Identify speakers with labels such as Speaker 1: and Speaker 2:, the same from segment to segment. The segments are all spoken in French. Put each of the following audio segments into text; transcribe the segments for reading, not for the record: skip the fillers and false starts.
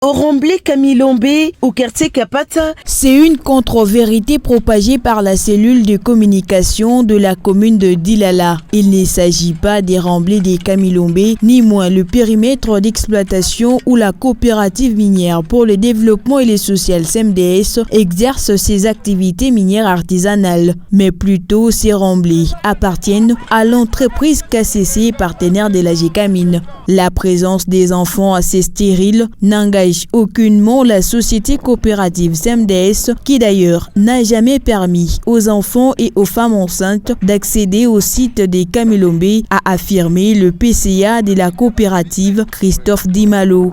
Speaker 1: Oromblé Kamilombe au quartier Kapata.
Speaker 2: C'est une contre-vérité propagée par la cellule de communication de la commune de Dilala. Il ne s'agit pas des remblés des Kamilombe, ni moins le périmètre d'exploitation où la coopérative minière pour le développement et le social CMDS exerce ses activités minières artisanales. Mais plutôt ces remblés appartiennent à l'entreprise KCC, partenaire de la GECAMINE. La présence des enfants assez stériles n'engage aucunement la société coopérative CMDS, qui d'ailleurs n'a jamais permis aux enfants et aux femmes enceintes d'accéder au site des Kamilombe, a affirmé le PCA de la coopérative Christophe Dimalo.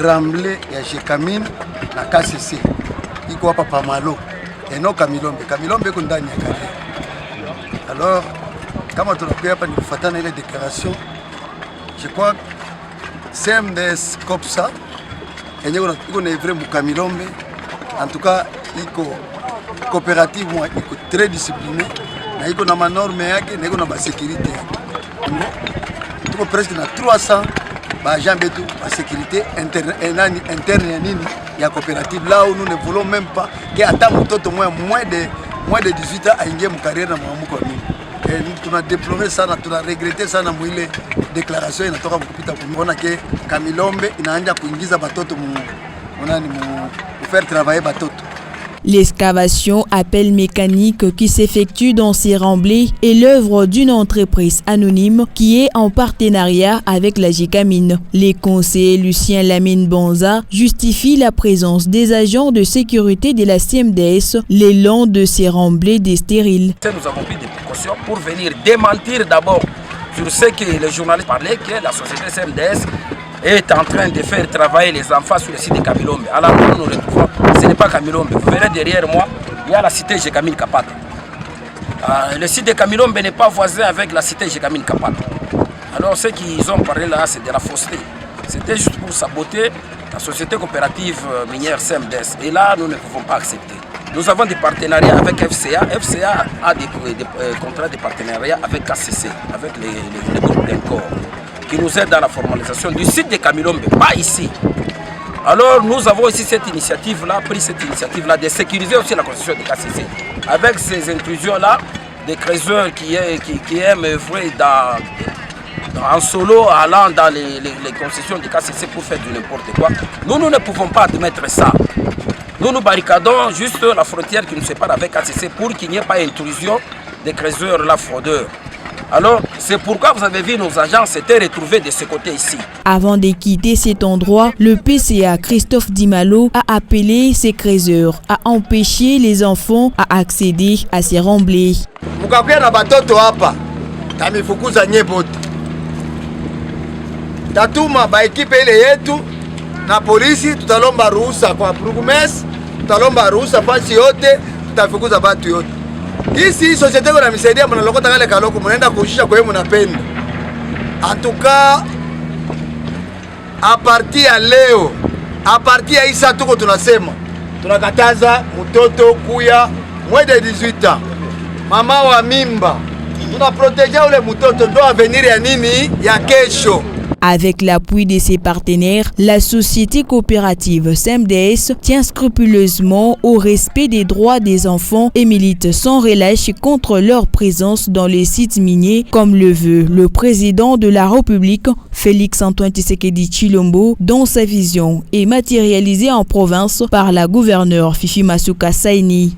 Speaker 3: Ramble ya GECAMINE na KCC iko hapa pamalo eno Kamilombe ko ndani ya kale. Alors kama tunakuja hapa ni kufuatana ile declaration, je crois CMDS COPSA enyewe iko na vrai mu Kamilombe. En tout cas iko coopérative moi iko très disciplinée na iko na manorme yake na iko na ba sécurité yake. Tuko presque na 300 agents betu la sécurité interne ya nini ya coopérative. Là où nous ne voulons même pas que ata mtoto moins de 18 ans aingie mu carrière na mwamuko nini. Et nous tuna déploré ça, tuna regretté ça na mwile déclaration inatoka kupita kuona ke Kamilombe inaanza kuingiza batoto mu faire travailler batoto.
Speaker 2: L'excavation à pelle mécanique qui s'effectue dans ces remblais est l'œuvre d'une entreprise anonyme qui est en partenariat avec la GECAMINE. Les conseillers Lucien Lamine Banza justifient la présence des agents de sécurité de la CMDS le long de ces remblais des stériles.
Speaker 4: Nous avons pris des précautions pour venir démentir d'abord sur ce que les journalistes parlaient, que la société CMDS est en train de faire travailler les enfants sur le site de Kamilombe. Alors nous nous retrouvons, ce n'est pas Kamilombe. Vous verrez derrière moi, il y a la cité GECAMINE Kapata. Le site de Kamilombe n'est pas voisin avec la cité GECAMINE Kapata. Alors ce qu'ils ont parlé là, c'est de la fausseté. C'était juste pour saboter la société coopérative minière CMDS. Et là, nous ne pouvons pas accepter. Nous avons des partenariats avec FCA. FCA a des contrats de partenariat avec KCC, avec les groupes d'Encore, qui nous aident dans la formalisation du site de Kamilombe, pas ici. Alors nous avons ici cette initiative-là, pris cette initiative-là de sécuriser aussi la construction de KCC. Avec ces intrusions-là, des creuseurs qui aiment œuvrer en solo, allant dans les concessions de KCC pour faire du n'importe quoi. Nous ne pouvons pas admettre ça. Nous barricadons juste la frontière qui nous sépare avec KCC pour qu'il n'y ait pas d'intrusion des creuseurs là fraudeurs. Alors, c'est pourquoi vous avez vu nos agents s'étaient retrouvés de ce côté ici.
Speaker 2: Avant de quitter cet endroit, le PCA Christophe Dimalo a appelé ses creuseurs à empêcher les enfants à accéder à ces remblais.
Speaker 3: Mukakuya na batoto hapa, tamifukuza nyebote. Tatuma ba ekipe ile yetu na polisi, tutalomba ruhusa kwa Prugumesi, tutalomba ruhusa fasi yote, tutafukuza batu yote. Ici société kuna misaidia mnalokota kale kaloko mnaenda kuushisha kwa yeye mnapenda. En tout cas a partir ya leo, a partir ya isa tuko tunasema tunakataza mtoto kuya moins de 18 ans. Mama wa mimba tunaproteger ule mtoto, ndo avenir ya nini ya kesho.
Speaker 2: Avec l'appui de ses partenaires, la société coopérative CMDS tient scrupuleusement au respect des droits des enfants et milite sans relâche contre leur présence dans les sites miniers, comme le veut le président de la République, Félix Antoine Tshisekedi Tshilombo, dont sa vision est matérialisée en province par la gouverneure Fifi Masuka Saini.